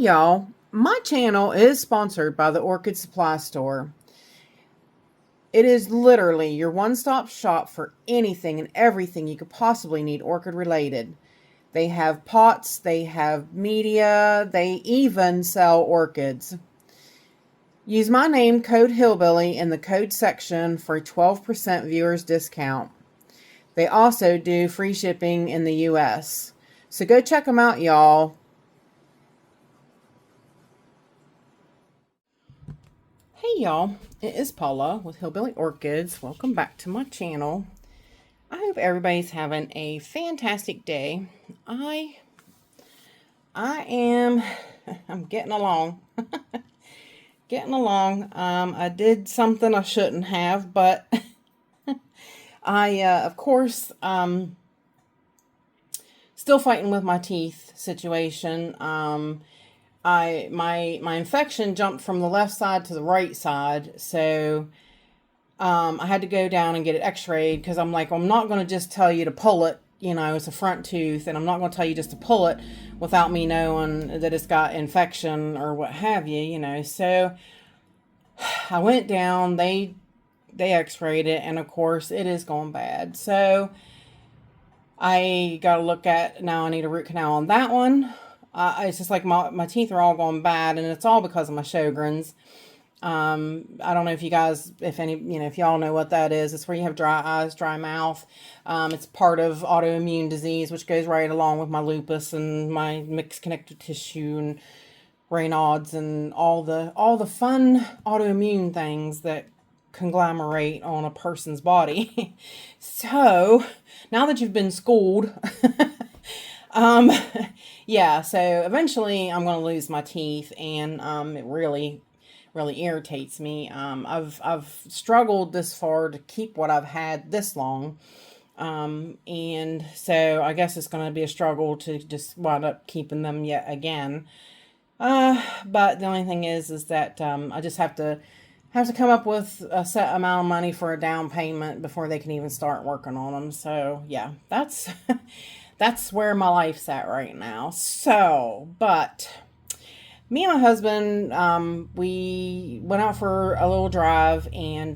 Y'all, my channel is sponsored by the Orchid Supply Store. It is literally your one-stop shop for anything and everything you could possibly need orchid related. They have pots, they have media, they even sell orchids. Use my name, code Hillbilly, in the code section for a 12% viewers discount. They also do free shipping in the US. So go check them out, y'all. Hey y'all, it is Paula with Hillbilly Orchids. Welcome back to my channel. I hope everybody's having a fantastic day. I'm getting along. I did something I shouldn't have, but of course, still fighting with my teeth situation. My infection jumped from the left side to the right side, so I had to go down and get it x-rayed because I'm like, I'm not going to just tell you to pull it, it's a front tooth, and I'm not going to tell you just to pull it without me knowing that it's got infection or what have you, so I went down, they x-rayed it, and of course it is going bad, so I got to look at, now I need a root canal on that one. It's just like my teeth are all going bad, and it's all because of my Sjogren's. I don't know if you guys, if y'all know what that is. It's where you have dry eyes, dry mouth. It's part of autoimmune disease, which goes right along with my lupus and my mixed connective tissue and Raynaud's and all the fun autoimmune things that conglomerate on a person's body. So now that you've been schooled, yeah, so eventually I'm going to lose my teeth, and it really irritates me. I've struggled this far to keep what I've had this long, and so I guess it's going to be a struggle to just wind up keeping them yet again. But the only thing is that I just have to come up with a set amount of money for a down payment before they can even start working on them. So yeah, that's that's where my life's at right now. So, but me and my husband, we went out for a little drive, and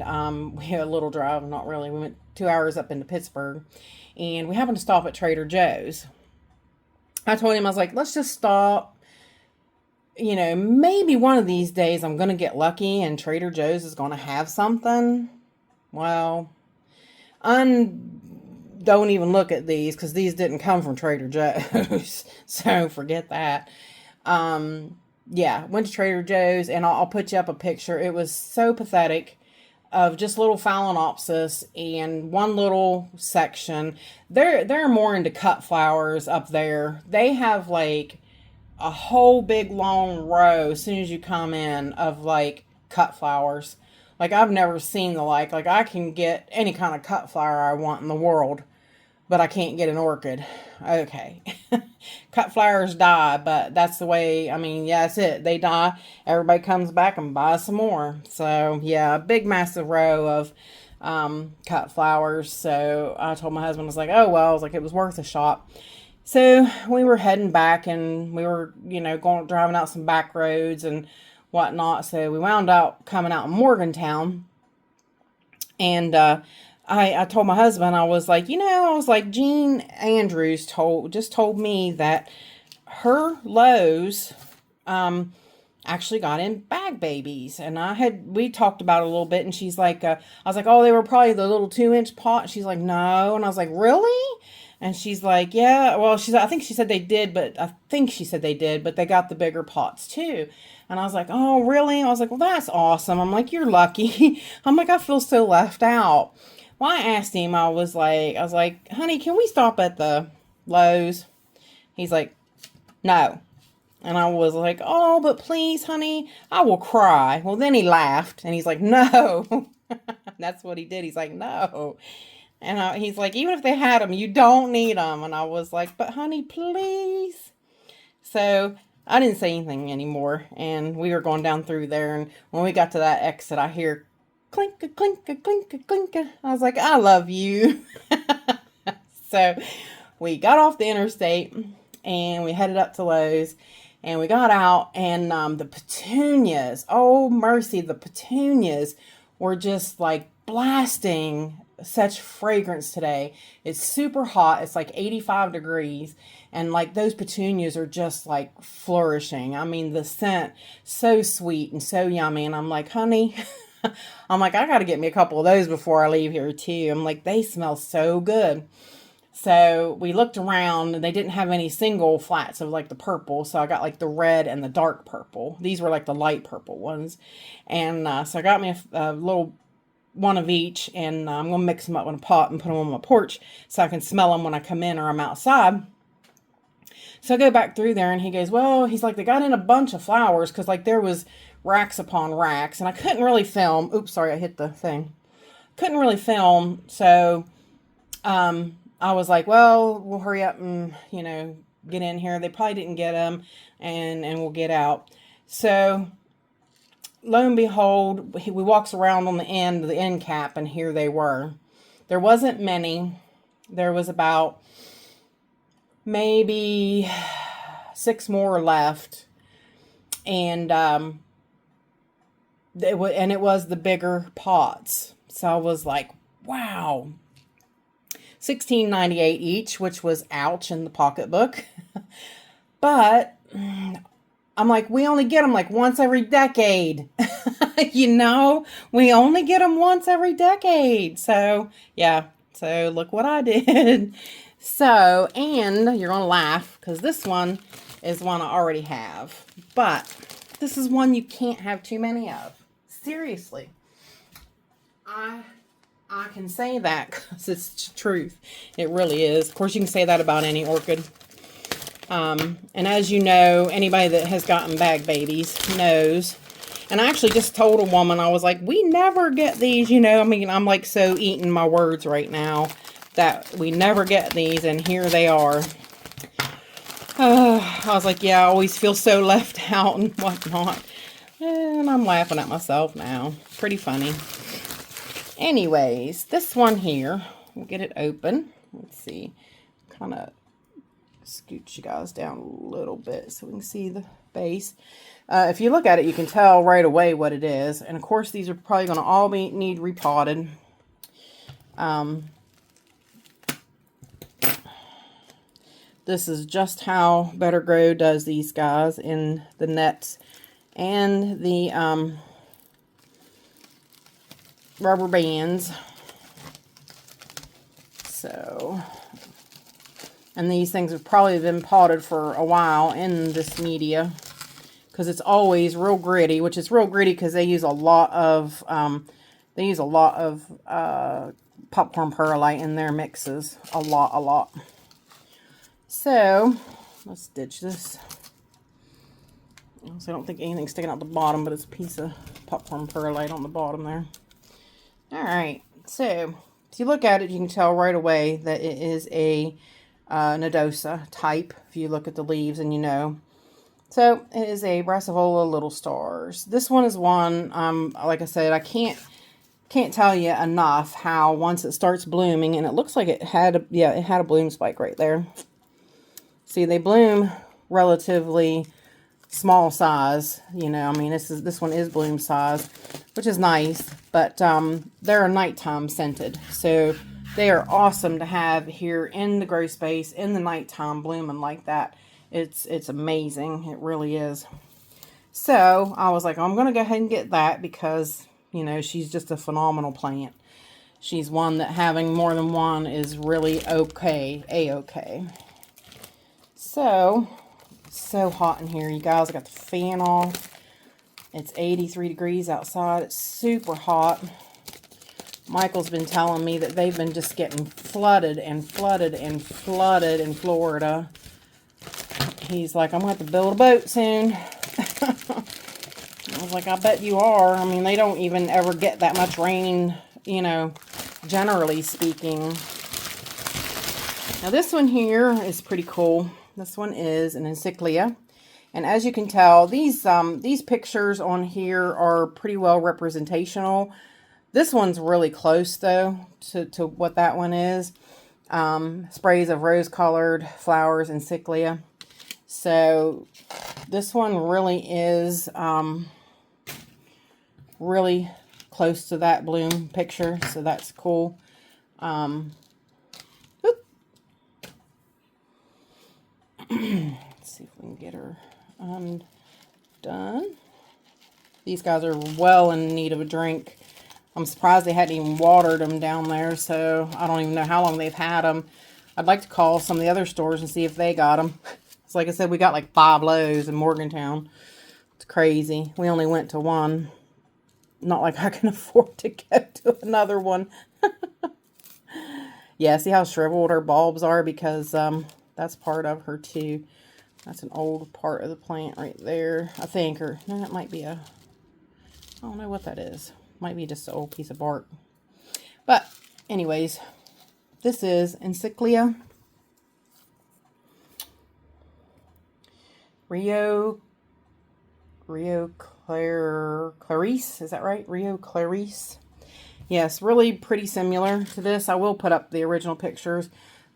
we had a little drive, not really. We went 2 hours up into Pittsburgh, and we happened to stop at Trader Joe's. I told him, I was like, let's just stop. Maybe one of these days I'm going to get lucky and Trader Joe's is going to have something. Well, don't even look at these, because these didn't come from Trader Joe's. So forget that. Yeah, went to Trader Joe's, and I'll put you up a picture. It was so pathetic of just little phalaenopsis and one little section. They're more into cut flowers up there. They have like a whole big long row as soon as you come in of like cut flowers. Like I've never seen the like I can get any kind of cut flower I want in the world, but I can't get an orchid. Okay. Cut flowers die, but that's the way, yeah, that's it. They die. Everybody comes back and buys some more. So yeah, a big massive row of cut flowers. So I told my husband, I was like, oh well, I was like, it was worth a shot. So we were heading back, and we were, driving out some back roads and whatnot. So we wound up coming out in Morgantown, and I told my husband, I was like, Jean Andrews just told me that her Lowe's actually got in bag babies, and we talked about it a little bit, and she's like, I was like, oh, they were probably the little 2-inch pot. She's like, no, and I was like, really? And she's like, yeah, well, I think she said they did, but they got the bigger pots too. And I was like, oh, really? I was like, well, that's awesome. I'm like, you're lucky. I'm like, I feel so left out. Well, I asked him, I was like, honey, can we stop at the Lowe's? He's like, no. And I was like, oh, but please, honey, I will cry. Well, then he laughed, and he's like, no. That's what he did. He's like, no. And he's like, even if they had them, you don't need them. And I was like, but honey, please. So I didn't say anything anymore. And we were going down through there. And when we got to that exit, I hear clink, clink, clink, clink. I was like, I love you. So we got off the interstate, and we headed up to Lowe's. And we got out, and the petunias, oh mercy, the petunias were just like blasting such fragrance today. It's super hot. It's like 85 degrees. And like those petunias are just like flourishing. I mean, the scent, so sweet and so yummy. And I'm like, honey, I'm like, I got to get me a couple of those before I leave here too. I'm like, they smell so good. So we looked around and they didn't have any single flats of like the purple. So I got like the red and the dark purple. These were like the light purple ones. And so I got me a little one of each, and I'm going to mix them up in a pot and put them on my porch so I can smell them when I come in or I'm outside. So I go back through there and he goes, well, he's like, they got in a bunch of flowers because like there was racks upon racks and I couldn't really film. Oops, sorry, I hit the thing. Couldn't really film. So I was like, well, we'll hurry up and, you know, get in here. They probably didn't get them and we'll get out. So lo and behold, we walks around on the end cap, and here they were. There wasn't many. There was about maybe 6 more left, and it was the bigger pots. So I was like, wow, $16.98 each, which was ouch in the pocketbook. But I'm like, we only get them like once every decade. You know, we only get them once every decade. So, yeah. So, look what I did. So, and you're going to laugh because this one is one I already have. But this is one you can't have too many of. Seriously. I can say that because it's the truth. It really is. Of course, you can say that about any orchid. And as you know, anybody that has gotten bag babies knows. And I actually just told a woman, I was like, we never get these, you know. I mean, I'm like so eating my words right now that we never get these, and here they are. I was like, yeah, I always feel so left out and whatnot. And I'm laughing at myself now. Pretty funny. Anyways, this one here, we'll get it open. Let's see. Kind of scoot you guys down a little bit so we can see the base. If you look at it, you can tell right away what it is. And of course, these are probably going to all need repotted. This is just how Better Grow does these guys in the nets and the rubber bands. So, and these things have probably been potted for a while in this media because it's always real gritty, which is real gritty because they use a lot of popcorn perlite in their mixes. A lot. So, let's ditch this. So I don't think anything's sticking out the bottom, but it's a piece of popcorn perlite on the bottom there. Alright, so if you look at it, you can tell right away that it is a nodosa type, if you look at the leaves and you know. So, it is a Brassavola Little Stars. This one is one, like I said, I can't tell you enough how once it starts blooming, and it looks like it had a bloom spike right there. See, they bloom relatively small size, you know. I mean, this one is bloom size, which is nice, but they're nighttime scented, so they are awesome to have here in the grow space in the nighttime blooming like that. It's amazing. It really is. So I was like, I'm gonna go ahead and get that because, you know, she's just a phenomenal plant. She's one that having more than one is really okay, a-okay. So, it's so hot in here, you guys. I got the fan off. It's 83 degrees outside. It's super hot. Michael's been telling me that they've been just getting flooded in Florida. He's like, I'm going to have to build a boat soon. I was like, I bet you are. I mean, they don't even ever get that much rain, you know, generally speaking. Now, this one here is pretty cool. This one is an encyclia. And as you can tell, these pictures on here are pretty well representational. This one's really close, though, to what that one is. Sprays of rose-colored flowers, encyclia. So, This one really is really close to that bloom picture, so that's cool. Let's see if we can get her undone. These guys are well in need of a drink. I'm surprised they hadn't even watered them down there, so I don't even know how long they've had them. I'd like to call some of the other stores and see if they got them. So like I said, we got like 5 Lowe's in Morgantown. It's crazy. We only went to one. Not like I can afford to go to another one. Yeah, see how shriveled her bulbs are? Because that's part of her too. That's an old part of the plant right there, I think. Or no, that might be a, I don't know what that is. Might be just an old piece of bark. But anyways, this is Encyclia Rio Clarice, is that right? Rio Clarice. Yes, really pretty similar to this. I will put up the original pictures,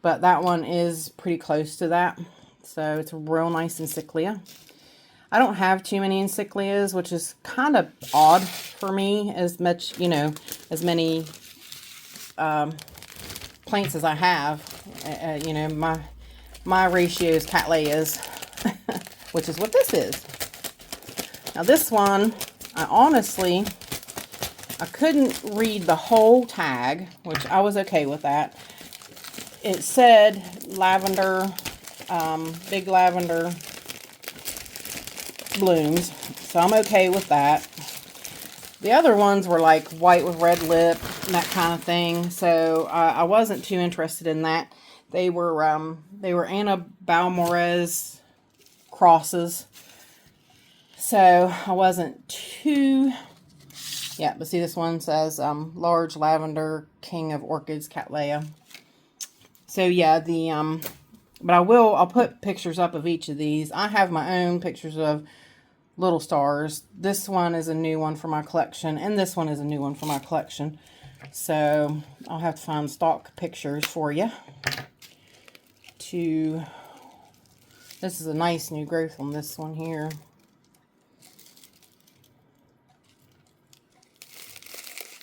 but that one is pretty close to that. So it's a real nice Encyclia. I don't have too many Encyclias, which is kind of odd for me, as much, you know, as many plants as I have. You know, my ratio is Cattleyas, which is what this is. Now this one, I couldn't read the whole tag, which I was okay with that. It said lavender, big lavender blooms, so I'm okay with that. The other ones were like white with red lip and that kind of thing, so I wasn't too interested in that. They were Anna Balmores crosses, so I wasn't too. Yeah, but see, this one says large lavender king of orchids, Cattleya. So yeah, but I'll put pictures up of each of these. I have my own pictures of little stars. This one is a new one for my collection, and this one is a new one for my collection. So I'll have to find stock pictures for you. This is a nice new growth on this one here.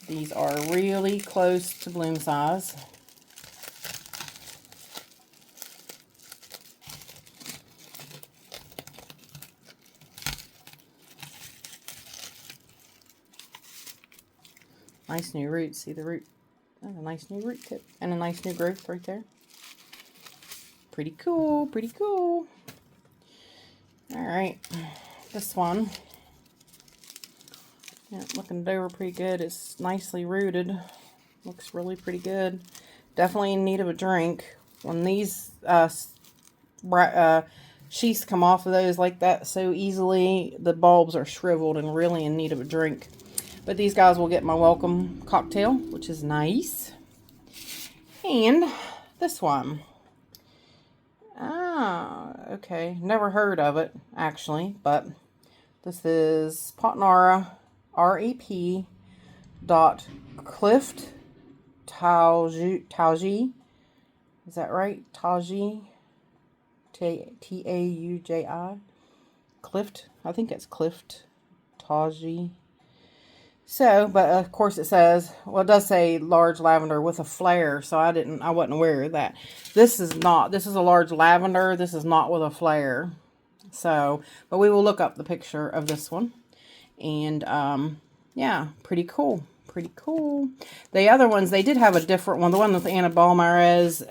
These are really close to bloom size. Nice new roots. See the root? That's a nice new root tip. And a nice new growth right there. Pretty cool. Pretty cool. Alright. This one. Yeah, looking it over pretty good. It's nicely rooted. Looks really pretty good. Definitely in need of a drink. When these sheaths come off of those like that so easily, the bulbs are shriveled and really in need of a drink. But these guys will get my welcome cocktail, which is nice. And this one. Ah, okay. Never heard of it, actually. But this is Potnara RAP dot Clift Tauji. Is that right? Tauji. Tauji. Clift. I think it's Clift Tauji. So, but of course it says, well, it does say large lavender with a flare, so I wasn't aware of that. This is a large lavender. This is not with a flare. So, but we will look up the picture of this one. And, yeah, pretty cool. Pretty cool. The other ones, they did have a different one. The one with Anna Balmores,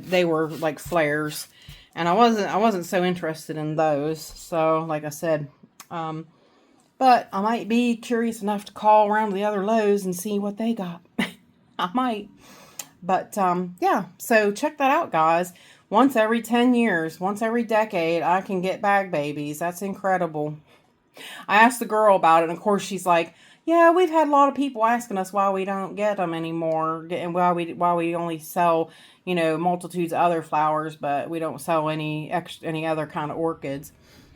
they were like flares. And I wasn't so interested in those. So, like I said, but I might be curious enough to call around to the other Lowe's and see what they got. I might. But, yeah. So, check that out, guys. Once every 10 years, once every decade, I can get bag babies. That's incredible. I asked the girl about it, and of course, she's like, yeah, we've had a lot of people asking us why we don't get them anymore, and why we only sell, you know, multitudes of other flowers, but we don't sell any other kind of orchids.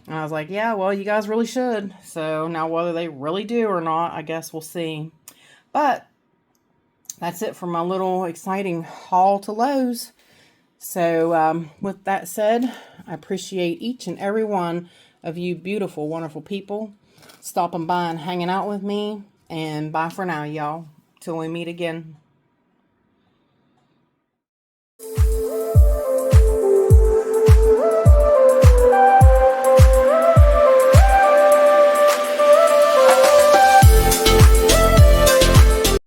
And I was like, yeah, well, you guys really should. So now whether they really do or not, I guess we'll see. But that's it for my little exciting haul to Lowe's. So with that said, I appreciate each and every one of you beautiful, wonderful people stopping by and hanging out with me. And bye for now, y'all. Till we meet again.